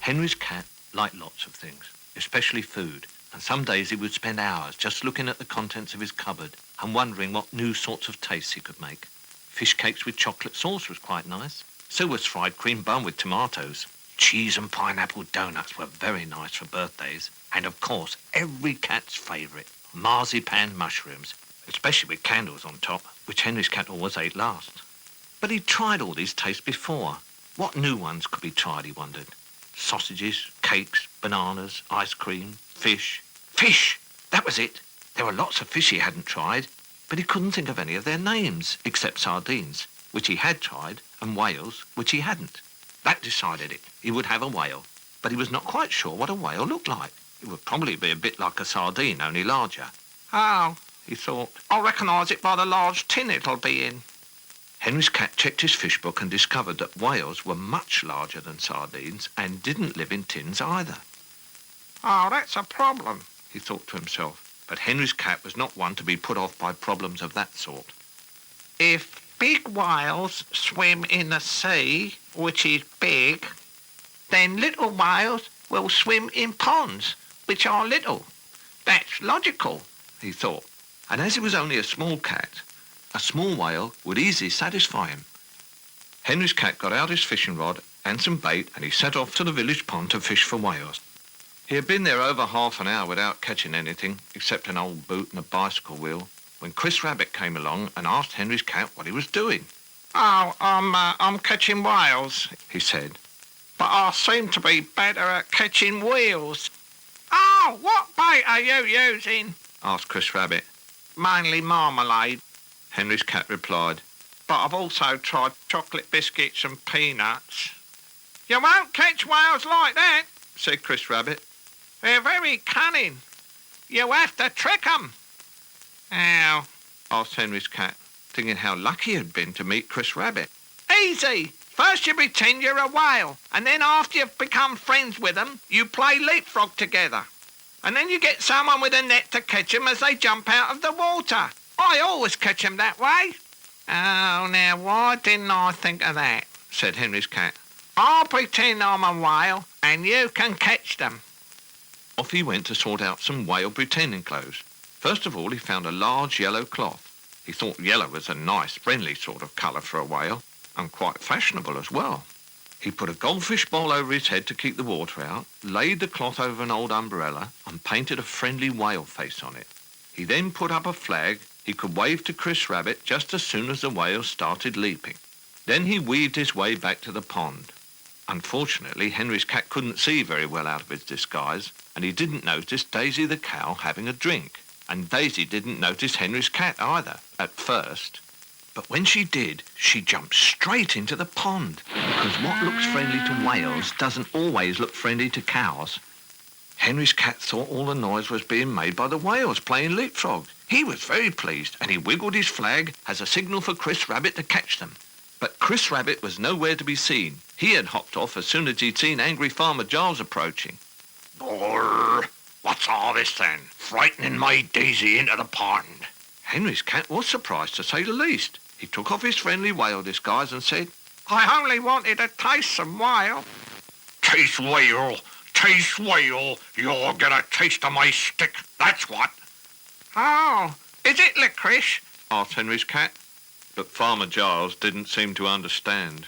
Henry's cat liked lots of things, especially food, and some days he would spend hours just looking at the contents of his cupboard and wondering what new sorts of tastes he could make. Fish cakes with chocolate sauce was quite nice. So was fried cream bun with tomatoes. Cheese and pineapple donuts were very nice for birthdays. And of course, every cat's favourite, marzipan mushrooms, especially with candles on top, which Henry's cat always ate last. But he'd tried all these tastes before. What new ones could be tried, he wondered. Sausages, cakes, bananas, ice cream, fish. Fish! That was it. There were lots of fish he hadn't tried, but he couldn't think of any of their names, except sardines, which he had tried, and whales, which he hadn't. That decided it. He would have a whale, but he was not quite sure what a whale looked like. It would probably be a bit like a sardine, only larger. Oh, he thought, I'll recognise it by the large tin it'll be in. Henry's cat checked his fish book and discovered that whales were much larger than sardines and didn't live in tins either. Oh, that's a problem, he thought to himself. But Henry's cat was not one to be put off by problems of that sort. If big whales swim in the sea, which is big, then little whales will swim in ponds, which are little. That's logical, he thought. And as he was only a small cat, a small whale would easily satisfy him. Henry's cat got out his fishing rod and some bait, and he set off to the village pond to fish for whales. He had been there over half an hour without catching anything, except an old boot and a bicycle wheel, when Chris Rabbit came along and asked Henry's cat what he was doing. Oh, I'm catching whales, he said. But I seem to be better at catching wheels. Oh, what bait are you using? Asked Chris Rabbit. Mainly marmalade, Henry's cat replied. But I've also tried chocolate biscuits and peanuts. You won't catch whales like that, said Chris Rabbit. They're very cunning. You have to trick 'em. How? Asked Henry's cat, thinking how lucky he had been to meet Chris Rabbit. Easy. First you pretend you're a whale, and then after you've become friends with 'em, you play leapfrog together. And then you get someone with a net to catch 'em as they jump out of the water. I always catch 'em that way. Oh, now why didn't I think of that? Said Henry's cat. I'll pretend I'm a whale, and you can catch them. Off he went to sort out some whale pretending clothes. First of all, he found a large yellow cloth. He thought yellow was a nice, friendly sort of colour for a whale, and quite fashionable as well. He put a goldfish bowl over his head to keep the water out, laid the cloth over an old umbrella, and painted a friendly whale face on it. He then put up a flag he could wave to Chris Rabbit just as soon as the whales started leaping. Then he weaved his way back to the pond. Unfortunately, Henry's cat couldn't see very well out of his disguise, and he didn't notice Daisy the cow having a drink. And Daisy didn't notice Henry's cat either, at first. But when she did, she jumped straight into the pond, because what looks friendly to whales doesn't always look friendly to cows. Henry's cat thought all the noise was being made by the whales playing leapfrog. He was very pleased, and he wiggled his flag as a signal for Chris Rabbit to catch them. But Chris Rabbit was nowhere to be seen. He had hopped off as soon as he'd seen angry Farmer Giles approaching. Brrr! What's all this then? Frightening my Daisy into the pond. Henry's cat was surprised, to say the least. He took off his friendly whale disguise and said, I only wanted to taste some whale. Taste whale? Taste whale? You'll get a taste of my stick, that's what. Oh, is it licorice? Asked Henry's cat. But Farmer Giles didn't seem to understand.